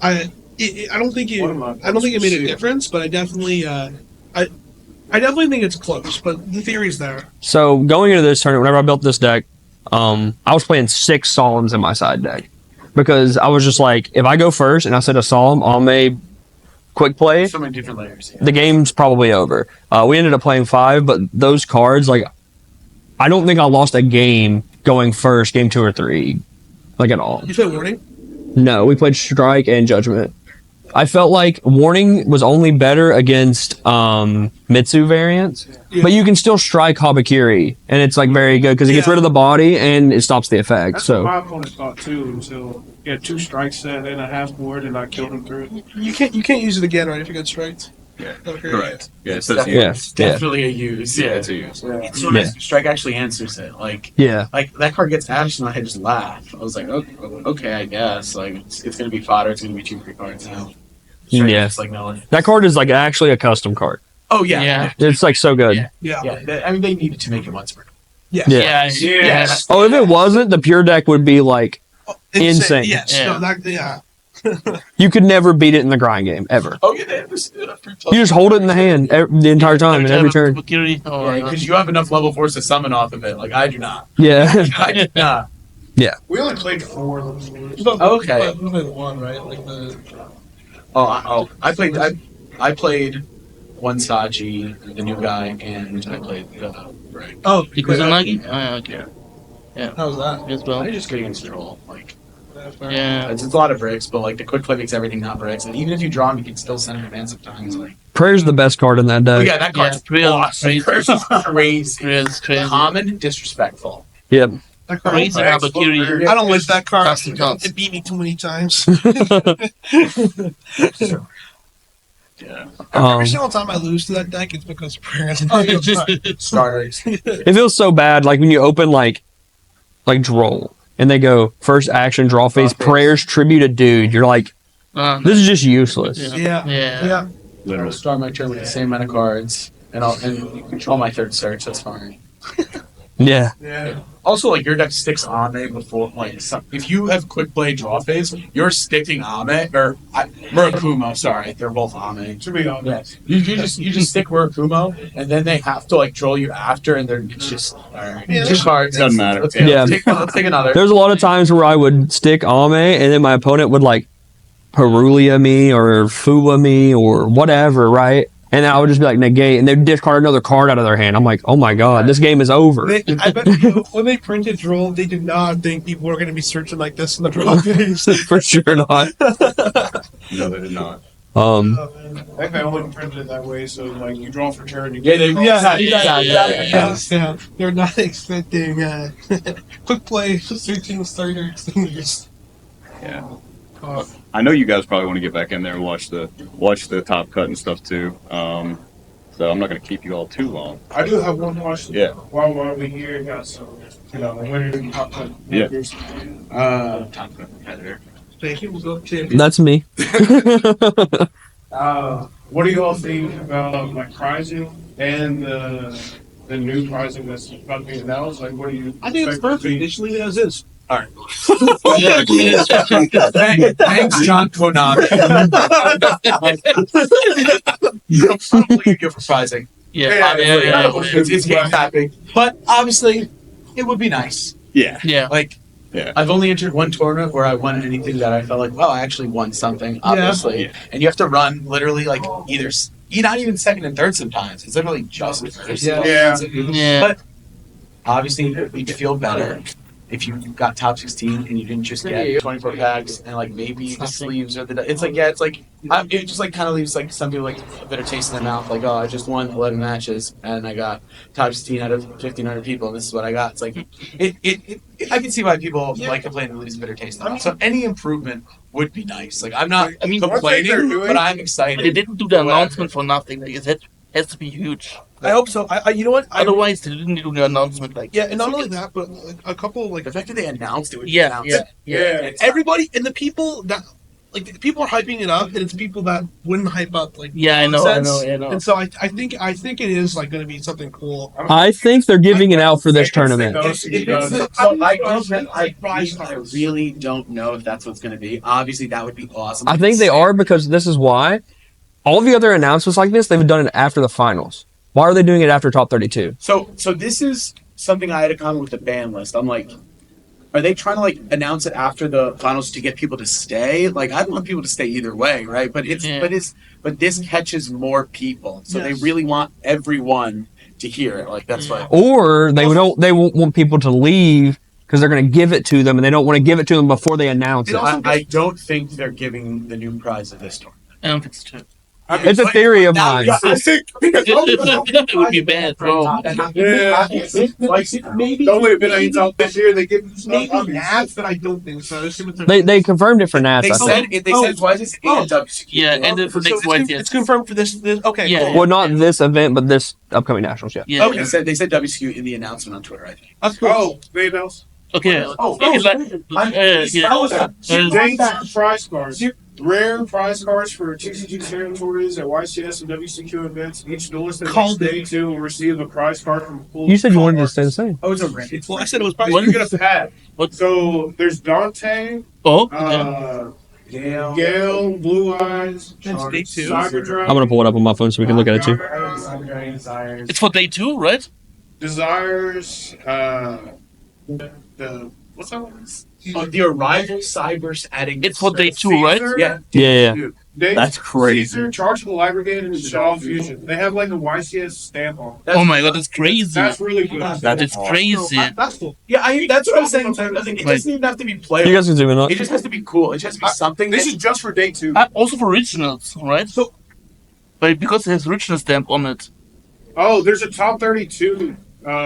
I don't think it made a difference, but I definitely think it's close. But the theory's there. so going into this tournament. Whenever I built this deck, I was playing 6 Solemns in my side deck because I was just like, if I go first and I set a Solemn on a quick play, So many different layers. the game's probably over. We ended up playing 5, but those cards, like, I don't think I lost a game going first, game 2 or 3, like at all. You played Warning? No, we played Strike and Judgment. I felt like Warning was only better against Mitsu variants, but you can still strike Habakiri, and it's like very good because it gets rid of the body and it stops the effect. That's So what my opponent thought too. Until he had 2 strikes set and a half board, and I killed him through it. You can't use it again, right? If you get striked. Yeah. Okay. Correct. Yeah, it Definitely, says definitely a use. Yeah, it's a use. Yeah. So nice. Strike actually answers it. Like that card gets Ash, and I just laughed. I was like, okay, I guess. Like it's gonna be fodder. It's gonna be 2-3 cards now. Strike is just like no. that card is like actually a custom card. Oh yeah. It's like so good. Yeah. I mean, they needed to make it once per. Yeah. Yeah. Yeah. Oh, if it wasn't, the pure deck would be like insane. Yes. Yeah. No, that, you could never beat it in the grind game ever. Oh yeah, they have this free You just hold it in the hand the entire time and every turn. because you have enough level 4s to summon off of it. Like I do not. Yeah. I do not. we only played 4 of those games. Okay. We played one, right? Like the I played one Sachi, the new guy, and I played right. Oh, Kusanagi. Oh, okay. How was that? As well. I just go against troll. Like Yeah. it's a lot of bricks, but like the quick play makes everything not bricks, and even if you draw them, you can still send them advance sometimes. Like Prayer's the best card in that oh deck. yeah, that card's real awesome. crazy. Crazy. It's crazy. Common, disrespectful. Yep. That card Crazy was Habakiri. I don't like that card. Custom cards. It beat me too many times. Yeah. Every single time I lose to that deck, it's because prayers. Starters. It feels so bad, like when you open like Droll and they go first action draw phase, prayers tribute a dude. You're like, this is just useless. Yeah. Yeah. Literally start my turn with the same amount of cards, and I'll control my third search. That's fine. Yeah. Yeah. Also, like your deck sticks Ame before, like if you have quick play draw phase, you're sticking Ame or Murakumo. Sorry, they're both Ame. To be honest. You just stick Murakumo, and then they have to like troll you after, and it's just all right. Yeah, Two cards doesn't matter. Let's Yeah. let's take another. There's a lot of times where I would stick Ame and then my opponent would like Perulia me or Fua me or whatever, right? And then I would just be like negate, and they'd discard another card out of their hand. I'm like, oh my god, this game is over. I bet when they printed Droll, they did not think people were going to be searching like this in the draw phase. For sure not. No, they did not. That guy only printed it that way, so like you draw for turn. Yeah. They're not expecting quick play, searching starter extinguishers. Yeah. I know you guys probably want to get back in there and watch the top cut and stuff too. So I'm not going to keep you all too long. I do have one question. Yeah. While we're here, got some, winners and top cut Yeah. makers. Top competitor. Thank you. We'll go champion. That's me. What do you all think about like pricing and the new pricing that's about to be announced? Like, what do you? I think it's expect to perfect. be- They should leave it as is. Thanks, John Konami. Probably good for pricing. Yeah. It's game tapping, but obviously, it would be nice. Yeah. Yeah. Like, Yeah. I've only entered one tournament where I won anything that I felt like, wow, I actually won something, obviously. Yeah. And you have to run literally like not even second and third sometimes. It's literally just first. Yeah. Yeah. But obviously, you'd feel better if you got top 16 and you didn't just get 24 packs and like maybe the sleeves or the. It's like, yeah, it's like, it just like kind of leaves like some people like a bitter taste in their mouth. Like, oh, I just won 11 matches and I got top 16 out of 1,500 people and this is what I got. It's like, I can see why people like complain and leaves a bitter taste in their mouth. So any improvement would be nice. Like, I'm not I mean, complaining, but I'm excited. They didn't do the announcement for nothing. Like, it has to be huge. I hope so. You know what? Otherwise, they didn't do the announcement. Like, Yeah, and not only that, but a couple like The fact that they announced it would be Yeah, announced. Yeah. everybody and the people that like the people are hyping it up, and it's people that wouldn't hype up like yeah, I know. nonsense. And so I think it is like going to be something cool. I think they're giving it out for this tournament. I really don't know if that's what's going to be. Obviously, that would be awesome. I think they are because this is why. All the other announcements like this, they've done it after the finals. Why are they doing it after top 32? So this is something I had a comment with the ban list. I'm like, are they trying to like announce it after the finals to get people to stay? Like, I want people to stay either way, right? But but this catches more people, so they Yes. really want everyone to hear it. Like, that's why. Or they won't want people to leave because they're going to give it to them and they don't want to give it to them before they announce it. I don't think they're giving the new prize of this tournament. I don't think so. It's a theory of mine. It would be bad, bro. Maybe Don't let it be out this year. They give maybe Nats, but I don't think so. They confirmed it for Nats. They I said think. twice it's and WCQ. Yeah, and then for So next it's, YCS. it's confirmed for this. Okay, Yeah. cool. Well, not this event, but this upcoming nationals. Yeah. Yeah. They said WCQ in the announcement on Twitter, I think. That's cool. Oh, they announced. Okay. Oh, Yeah, James prize cards. Prize cards. Rare prize cards for TCG territories at YCS and WCQ events. Each duelist at Called day 2 will receive a prize card from full. You said you wanted to stay the same. Oh, it's a rare. Well, I said it was probably. Well, you get a pack. What? So there's Dante, Oh, okay. Gale, Blue Eyes, That's day 2. Cyber I'm gonna pull it up on my phone so we can look at it too. It's for day 2, right? Desires, the what's that one? The arrival cybers adding. It's for day 2, right? Yeah. Yeah. Day, That's crazy. Caesar, Charge of the Light Brigade, and Shadow Fusion. They have like a YCS stamp on. Oh my god, that's crazy. That's really good. That's crazy. That's cool. Yeah, that's what I'm saying. It doesn't even have to be You playable. guys can zoom in on. It just has to be cool. It just has to be something. This is just for day 2. Also for originals, right? So, but because it has original stamp on it. Oh, there's a top 32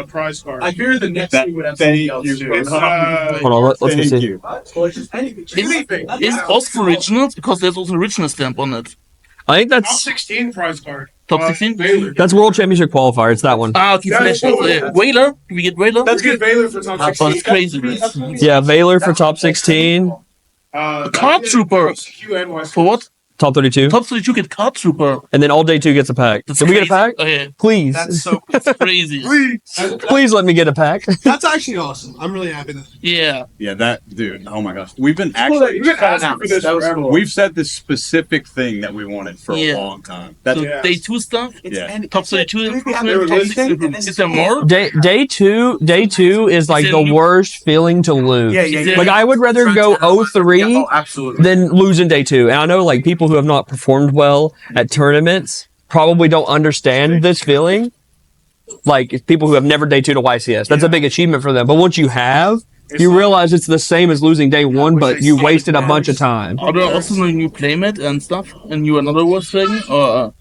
prize card. I fear the next thing would have something else too. It's, Hold on, let's go Thank see. you. Well, it's just anything. It's also for originals because there's also original stamp on it. I think top that's 16 prize card. Top 16? Baylor. that's World Championship qualifier. It's that one. Ah, okay, That's Flash. cool. Whaler? Do we get Whaler? Let's get Baylor for top Oh, 16. that's crazy. Yeah, Valor for top 16, Card Trooper. For what? top 32, Top 32 get Card Trooper. and then all day 2 gets a pack. That's Did we get a pack? crazy. Okay, Please, that's crazy. please let me get a pack. That's actually awesome. I'm really happy that. Yeah. Yeah, that dude. Oh my gosh, we've been actually. We've been asking for this That was forever. cool. We've said this specific thing that we wanted for Yeah. a long time. That's So Yeah. day 2 stuff? Yeah. Top 32? We have They were Top listening, 16? Is there more? Day two is like the worst feeling to lose. yeah. Like I would rather go 0-3 Oh, absolutely. than lose in day 2. And I know like people who have not performed well at tournaments probably don't understand this feeling. Like people who have never day 2 to YCS, that's a big achievement for them. But once you have, you realize it's the same as losing day 1, but you wasted a bunch of time. Are there also no new playmat and stuff? And you another worst thing? Or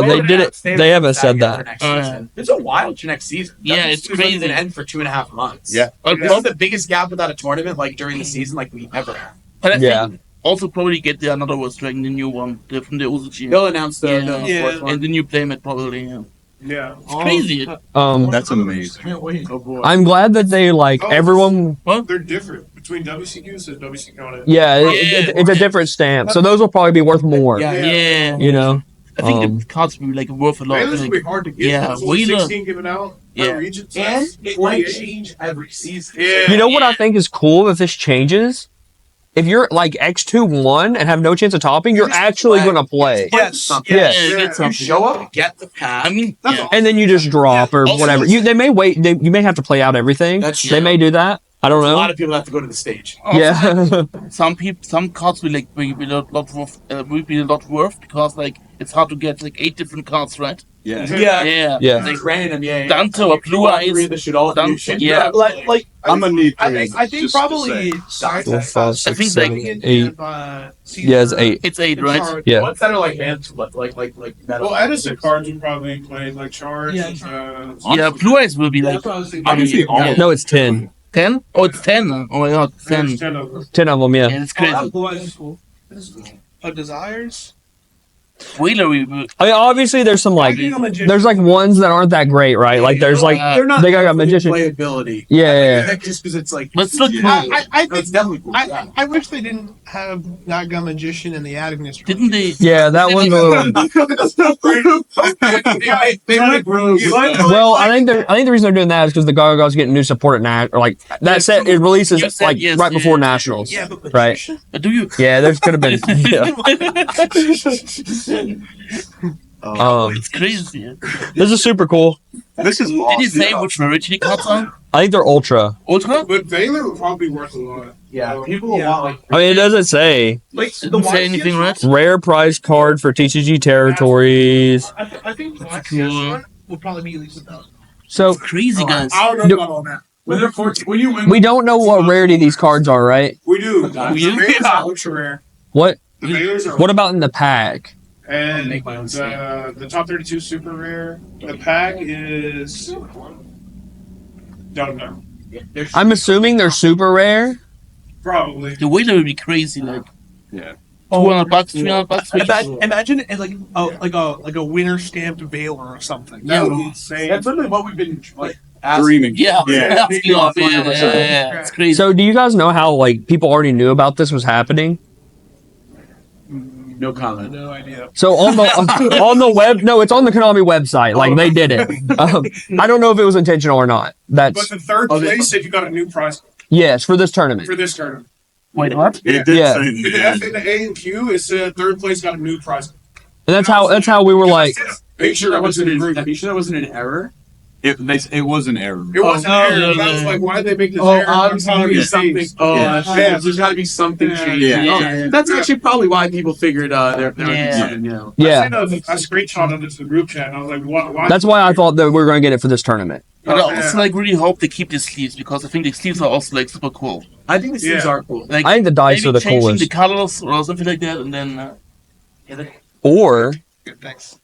They did it. They haven't said that. It's a while to next season. Yeah, it's crazy. Going to end for 2.5 months. Yeah. This is the biggest gap without a tournament like during the season like we ever have. But I Yeah. think also probably get the another worst thing, the new one, from the OCG. They'll announce the Yeah. fourth one. And the new playmat probably. Yeah. Yeah. It's crazy. That's amazing. Oh boy. I'm glad that they like everyone. They're different between WCQs and WCQ. Yeah, it's a different stamp, so those will probably be worth more. Yeah. You know. I think the cards will be like worth a lot. Baylor's Like, gonna be hard to get. yeah, There's only Wheeler- 16 given out. Yeah. Region And size, it might 48. change every season. Yeah. You know what I think is cool if this changes? If you're like X2-1 and have no chance of topping, you're actually going to play. Yes. Yes. Yeah, get You something. show up, get the pack. I mean, yeah. And then you just drop or Also- whatever. They may wait. You may have to play out everything. That's They true. may do that. I don't A lot know. of people have to go to the stage. Yeah. Some cards will like be a lot worth because like it's hard to get like 8 different cards, right? Yeah. Yeah. Yeah. Like random, yeah. Dante or Blue Eyes. That should all Dante, do shit. yeah. Like I'm gonna need I three. think just to probably say. 4, 5, I 6, think 7, like 8. Yeah, it's 8. It's 8, right? Yeah. What's that are like hands, like metal? Well, Edison cards you probably played like Charge. Yeah. Yeah, Blue Eyes will be like That's what I was thinking. Honestly, almost. No, it's 10. 10? Oh, it's 10. Oh my god, 10. There's 10 of them. 10 of them, yeah. And it's crazy. Blue Eyes is cool. Desires. Wheeler, we I mean, obviously, there's some like, there's like ones that aren't that great, right? Like, there's like, Uh, They're not. they got a full magician. playability. Yeah. Just because it's like. But still, I No, think it's definitely cool. I wish they didn't have that gun magician in the attic mystery. didn't they? Yeah, that one's a little. They like rogues. Well, I think the reason they're doing that is because the Gargoyles getting new support at or like that set it releases You said like yes, right before yeah. nationals. Yeah, but Right. magician? Do you? Yeah, there's could have been. Yeah. It's crazy. This is super cool. This is Did he awesome. say which rarity cards are? I think they're ultra. Ultra? But Baylor would probably be worth a lot. Yeah, people will want like. I mean, it doesn't say Like Didn't say anything, right? rare prize card for TCG territories. I think the That's YCS cool. one will probably be at least 1,000. So Crazy, guys. I don't know about all that. When they're 14, when you win. we don't know what rarity these cards are, right? We do. You? The Baylor's are ultra rare. What? The Baylor's are What about in the pack? And Make my own the top 32 super rare. The pack is. Don't know. I'm assuming they're super rare. Probably. The Wheeler would be crazy, like Yeah. $200, $300. Imagine it like a winner stamped Valor or something. Yeah. That would be insane. That's literally what we've been like asking. Dreaming. Yeah, Yeah. yeah, it's crazy. So do you guys know how like people already knew about this was happening? No comment. No idea. So on the web, no, it's on the Konami website. Like they did it. I don't know if it was intentional or not. But That's the third place said you got a new prize yes for this tournament. for this tournament. Wait, what? It did Yeah. say The F and the A and Q, it said third place got a new prize. And that's how we were like. Make sure that wasn't an error. it was an error. It wasn't Oh, error. yeah, That's yeah. like, why did they make this Oh, error? obviously I'm there's telling you, something. Oh, Yeah. there's got to be something changed. Yeah. Oh, that's actually probably why people figured there would be Yeah. something. You know. Yeah, I screenshotted it to the group chat, and I was like, why? that's why I thought that we were going to get it for this tournament. But I also like really hope they keep the sleeves because I think the sleeves are also like super cool. I think the sleeves Yeah. are cool. Like I think the dice maybe are the changing coolest. the colors or something like that, and then Or Good, thanks.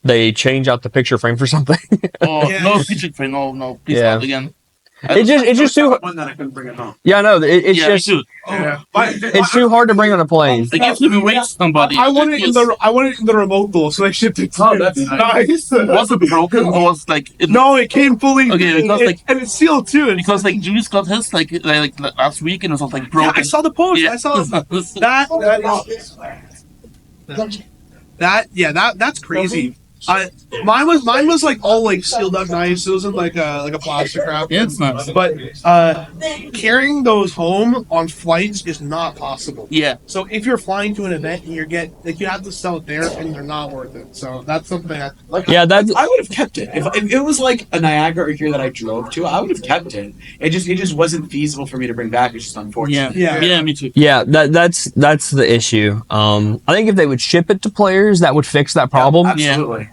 they change out the picture frame for something. or no feature frame. No, please Yeah. not again. it's just too. One that I couldn't bring it home. Yeah, no, it's Yeah, just me too. Yeah. it's too hard to bring on a plane. Like if we wait somebody, I want it in the remote though, so they shipped it. Oh, that's nice. was it broken or was like it, No, it came fully. Okay, because, like- and it's sealed too. because like Julius got his like last week and it was like Yeah, broken. I saw the post. Yeah. I saw that's crazy. Mine was like all like sealed up nice. It wasn't like a plastic wrap. Yeah, it's nice. But carrying those home on flights is not possible. Yeah, So if you're flying to an event and you have to sell it there, and they're not worth it. So that's something I Yeah, that's I would have kept it if it was like a Niagara here that I drove to. I would have kept it. It just wasn't feasible for me to bring back. It's just unfortunate. yeah, me too. yeah, that's the issue. I think if they would ship it to players, that would fix that problem. Absolutely.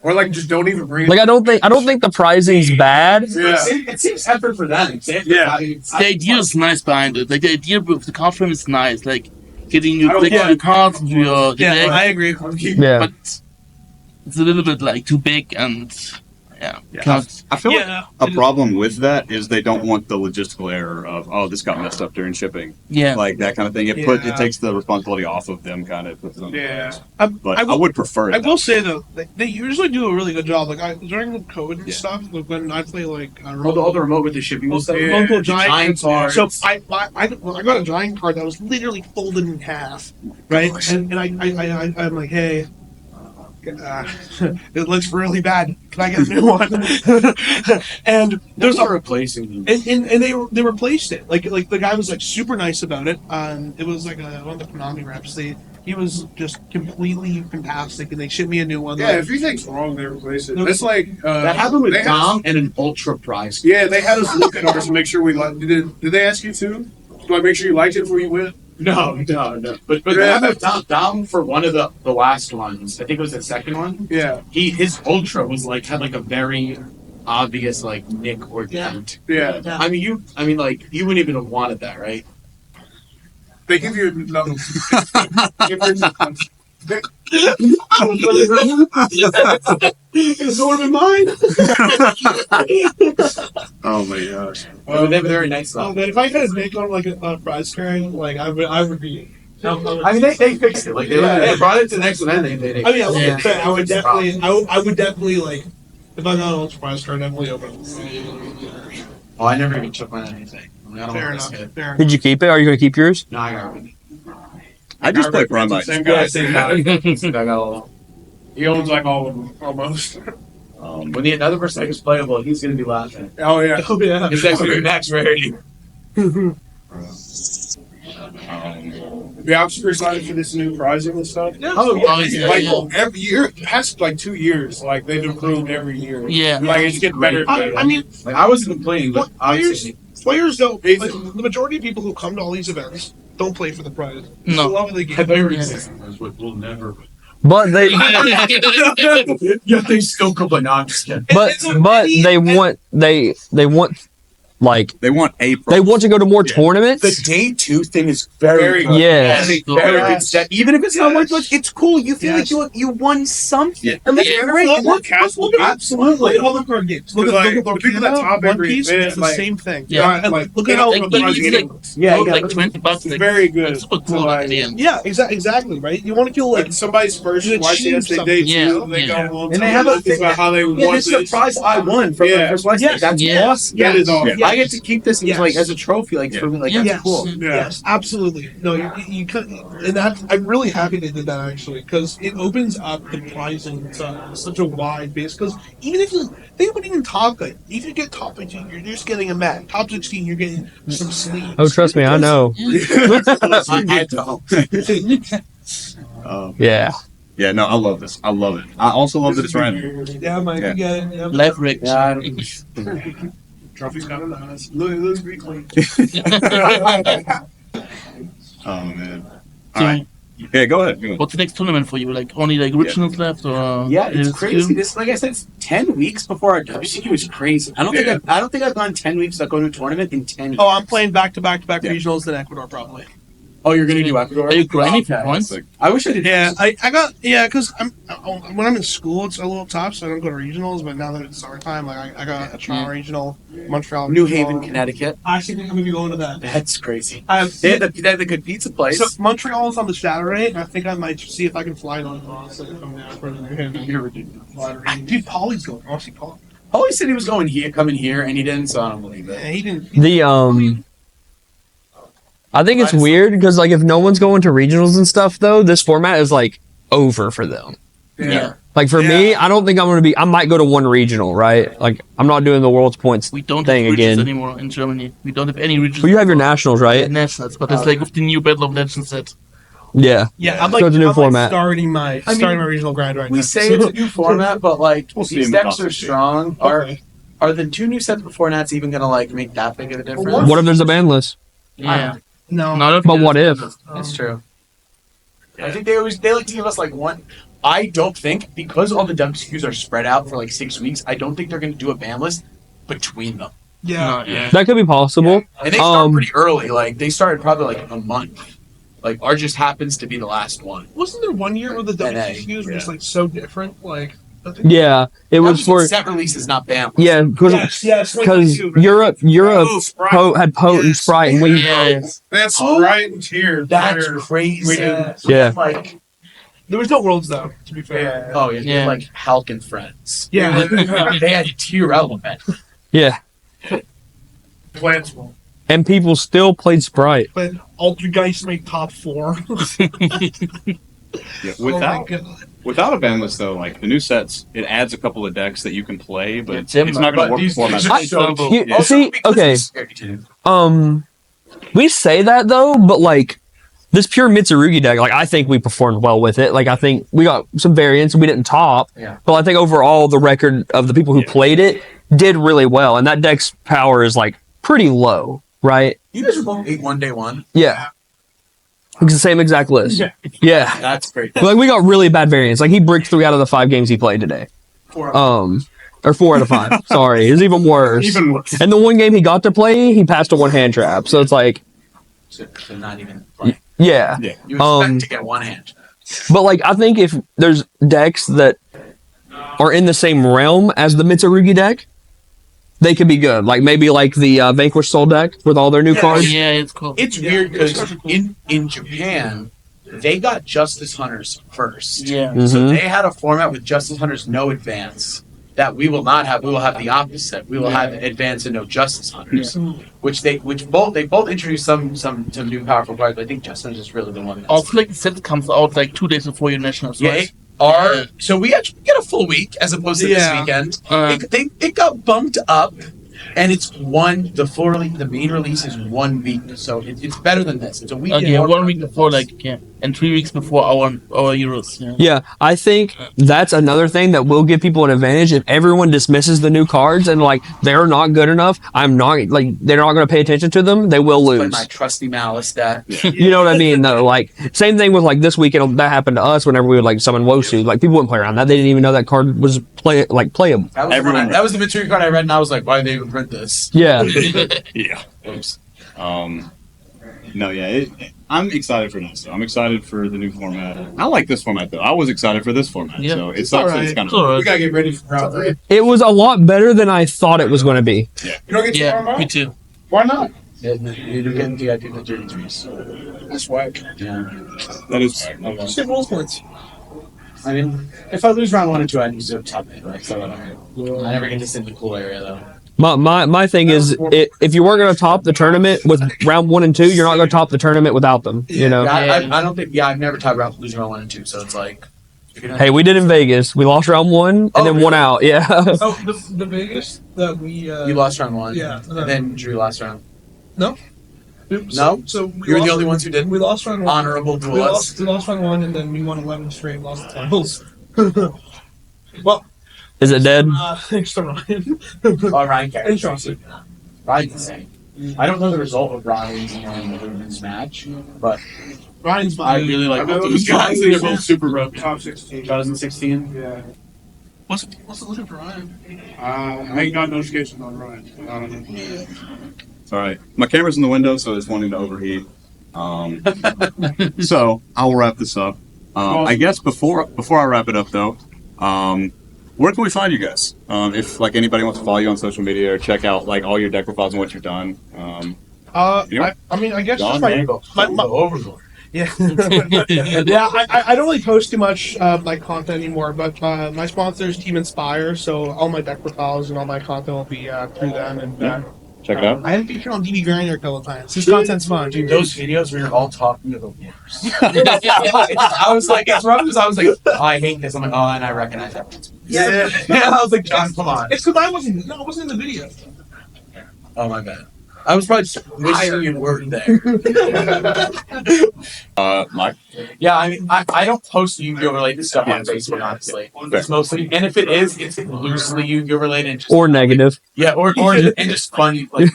or like just don't even bring it. Like I don't think the pricing's bad. Yeah. It seems effort for them. Yeah. The idea is nice behind it. Like the idea with the card frame is nice. Like getting you click yeah. your cards into your deck, I agree. Yeah, but it's a little bit like too big and can't- I feel Yeah. like a problem with that is they don't want the logistical error of this got messed up during shipping, yeah. like that kind of thing. It Yeah. takes the responsibility off of them, kind of. Puts it on Yeah. but I would prefer it. I will say though, they usually do a really good job. Like during the COVID and stuff, like when I play like All the remote with the shipping stuff. local giant cards. So I got a giant card that was literally folded in half, right? And I'm like, hey, it looks really bad. Can I get a new one? And there's They're replacing them. and they replaced it. Like the guy was like super nice about it. It was like one of the Konami reps. He was just completely fantastic, and they shipped me a new one. Yeah, if anything's wrong, they replace it. It's like That happened with they had Dom and an Ultra prize. Yeah, they had us look at ours to make sure we liked. Did they ask you too? Do I make sure you liked it before you went? No. But Yeah. they have Dom for one of the last ones. I think it was the second one. Yeah, His Ultra was had a very obvious nick or dent. yeah. I mean you wouldn't even have wanted that, right? They give you no. It's sort of mine. Oh my gosh! They have a very nice Oh stuff. man, if I had a make on like a prize card, like I would be. I mean, they fixed it. They brought it to the next event. They I mean, Yeah. I would definitely, I would definitely like, if I got an ultra prize card, definitely open it. Oh, I never even took mine on anything. I don't Fair want enough. to risk it. Fair enough. did you keep it? Are you going to keep yours? No, I got it. I just play Prime Same guy. Same I got all. He owns like all of them almost. When the other person is playable, he's gonna be laughing. Oh yeah. Oh yeah. It's actually max rarity. Yeah, I'm super excited for this new prizing and stuff. Oh, yeah. Like every year, past like 2 years, like they've improved every year. Yeah. Like it's getting better. I mean, I wasn't complaining, but obviously, players don't. Like, the majority of people who come to all these events don't play for the prize. It's No. the love of the game. I thought you were gonna say something. We'll never. But they Yeah, they still go, but no, I'm just kidding. but they want like They want a. they want to go to more tournaments. The day 2 thing is very good. Yeah. Even if it's not much, it's cool. You feel like you won something. Yeah. And that's Yeah. great. Look at casual games. Absolutely. Look at all the card games. Look at Like, look the at people that top One every Piece. event, It's the like- same thing. Yeah. And look at how Like, the prize it's game. like $20. It's very good. It's super cool at the end. Yeah, exactly. Right. You want to feel like Like somebody's first You YCS achieve they day something. 2, Yeah, they yeah. go home And they have a about how they Yeah, won this is the this. prize I won from Yeah. the first place. Yeah. That's Yeah. awesome. That is awesome. Yeah. I get to keep this Yes. like as a trophy, like for me, like that's Yes, cool. yes, absolutely. No, you could, and that I'm really happy they did that actually because it opens up the pricing to such a wide base. Because even if you think about even top, like if you get top 15, you're just getting a mat. Top 16, you're getting some sleeves. Oh, trust me, I know. I don't. Yeah. Yeah, no, I love this. I love it. I also love that it's random. Yeah, Mike, Yeah. you get it. Yeah. Leverage. Trophy's got a nice. Look, it looks pretty clean. Oh man. So, All right. Yeah, go ahead. Go ahead. what's the next tournament for you? Like only like regionals left, or Yeah, it's is crazy. you- This, like I said, it's 10 weeks before our WCQ is crazy. I don't think I've gone 10 weeks without going to a tournament in 10 years. Oh, I'm playing back to back regionals in Ecuador probably. Oh, you're gonna do Ecuador? Are you grinding for Okay. points? I wish I did. Yeah, I got because when I'm in school it's a little tough, so I don't go to regionals. But now that it's summertime, like I got a Toronto regional, Montreal, New regional. Haven, Connecticut. I actually think I'm gonna be going to that. That's crazy. I have, They had the good pizza place. so Montreal's on the Saturday, and I think I might see if I can fly down across and come down for the New Haven. Dude, Polly's going. Honestly, Polly. Paulie said he was going here, coming here, and he didn't, so I don't believe it. Yeah, he didn't. The I think it's weird because like if no one's going to regionals and stuff though, this format is like over for them. Yeah. Like for me, I don't think I'm gonna be. I might go to one regional, right? Like I'm not doing the world's points We don't thing have regions again. anymore in Germany. We don't have any regions. But you have your nationals, right? nationals, but it's like with the new Battle of Legends set. Yeah. Yeah, I'm So like, it's a new I'm format. Like starting my regional grind right now. We say it's a new format, but like We'll see these in the decks are competition. strong. Are the two new sets before Nats even gonna like make that big of a difference? What? What if there's a ban list? Yeah. No, No, I don't But think what it's- if? That's true. I think they like to give us like one. I don't think because all the WCQs are spread out for like 6 weeks. I don't think they're going to do a ban list between them. yeah. No, yeah. That could be possible. And they start pretty early. Like they started probably like a month. Like ours just happens to be the last one. Wasn't there one year where the NA, WCQs were just like so different? Like, Yeah, it was That for set releases, not ban. yeah because yes, Europe Oh, Sprite. had Potent Yes. Sprite and we Yes. That's right here. That's There. crazy. Yeah. Like there was no worlds though. To be fair. oh yeah, Yeah. like Hulk and Friends. Yeah. They had tier element. yeah, Plants. and people still played Sprite. But Altergeist made top 4. Yeah, Oh my without God. without a ban list though, like the new sets, it adds a couple of decks that you can play, but Yeah, it's not going to but work these format. decks are so You- Yeah. See, because okay, it's scary too. we say that though, but like this pure Mitsurugi deck, like I think we performed well with it. Like I think we got some variants, we didn't top, Yeah. but I think overall the record of the people who played it did really well, and that deck's power is like pretty low, right? You guys were both 8-1 day one. Yeah, it's the same exact list. Yeah. That's great. Like we got really bad variants. Like he bricked 3 out of the 5 games he played today. Four. Or 4 out of 5. Sorry, it's even worse. Even worse. And the one game he got to play, he passed a 1 hand trap. So it's like, So not even. Like, yeah. Yeah. you expect to get one hand. But like I think if there's decks that are in the same realm as the Mitsurugi deck, they could be good. Like maybe like the Vanquish Soul deck with all their new cards. Yeah, it's cool. It's weird because in Japan, they got Justice Hunters first. Yeah. So Mhm. they had a format with Justice Hunters no advance. That we will not have. We will have the opposite. We will have advance and no Justice Hunters, which they both introduced some new powerful cards. But I think Justice Hunters is really the one. That's Also, like the set comes out like 2 days before your nationals, yeah, right? so we actually get a full week as opposed to this weekend. It got bumped up, and it's the main release is 1 week, so it's better than this. It's a week. Okay, 1 week before, like and 3 weeks before our Euros. Yeah. Yeah, I think that's another thing that will give people an advantage if everyone dismisses the new cards and like they're not good enough. I'm not like they're not going to pay attention to them. They will Play lose. my trusty Malice deck. You know what I mean? Though, like same thing with like this weekend that happened to us whenever we would like summon Wosu. Like people wouldn't play around that. They didn't even know that card was playable. That was the Mitsuri card I read, and I was like, why did they even print this? Yeah. Yeah. No, yeah. I'm excited for this. Though. I'm excited for the new format. I like this format though. I was excited for this format, Yeah. so it sucks that it's kind It's of. alright. We gotta get ready for round 3. It was a lot better than I thought it was going to be. You don't get to Yeah, round me out? too. Why not? You do get the idea of the 33s. That's whack. Yeah. That is. Just get rules points. I mean, if I lose round 1 and 2, I use a top mid, right? So I never get to sit in the cool area though. My thing is, if you weren't going to top the tournament with round 1 and 2, you're not going to top the tournament without them. You know. I don't think. Yeah, I've never tied losing round 1 and 2. So it's like. Hey, we did in Vegas. We lost round 1 and then really? won out. Yeah. Oh, the Vegas that we. You lost round 1. Yeah. And then drew last round. No. No? So we You're lost the only ones who didn't? We lost round 1. Honorable duelist. We lost round 1, and then we won 11 straight. Lost the titles. Well. Is it dead? Thanks to Ryan. Oh, Ryan carries. Interesting. Ryan's insane. I don't know the result of Ryan's and Ruben's match, but Ryan's I really like both those guys. They're both super rough. Top 16. 2016. Yeah. What's it looking for Ryan? I ain't got notifications on Ryan. I don't know. It's all right. My camera's in the window, so it's wanting to overheat. So I'll wrap this up. I guess before I wrap it up, though, where can we find you guys? If like anybody wants to follow you on social media or check out like all your deck profiles and what you've done. I mean, I guess John, just my Overlord. Yeah. Yeah, I don't really post too much like content anymore, but my sponsor is Team Inspire, so all my deck profiles and all my content will be through them. And Check it out. I had featured on DB Grinder a couple of times. His content's fun. Dude, those videos where you're all talking to the worst. I was like, as rough as I was like, oh, I hate this. I'm like, oh, and I recognize that. Yeah. I was like, John, come on. It's because I wasn't in the video. Oh, my bad. I was probably just wishing you weren't there. Mike? Yeah, I mean, I don't post Yu-Gi-Oh! Related stuff on Facebook, honestly. It's mostly, and if it is, it's loosely Yu-Gi-Oh! Related. Or negative. Yeah, or and just funny. Like,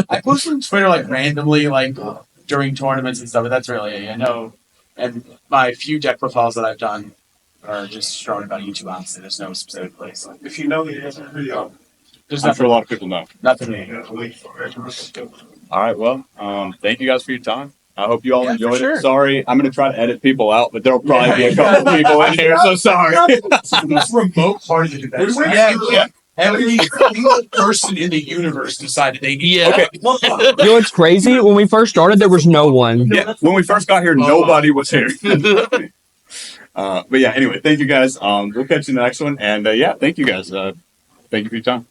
I post on Twitter like randomly, like during tournaments and stuff. But that's really it. I know, and my few deck profiles that I've done are just thrown about YouTube. Honestly, there's no specific place. Like, If you know the video. there's I'm sure a nothing. lot of people know. Nothing. All right, well, thank you guys for your time. I hope you all Yeah, for enjoyed sure. it. Sorry, I'm going to try to edit people out, but there'll probably be a couple people in here, so sorry. This remote part of the debate. Yeah. Every single person in the universe decided they need. Yeah. Okay. You know what's crazy? When we first started, there was no one. Yeah, when we first got here, nobody was here. But yeah, anyway, thank you guys. We'll catch you in the next one. And yeah, thank you guys. Thank you for your time.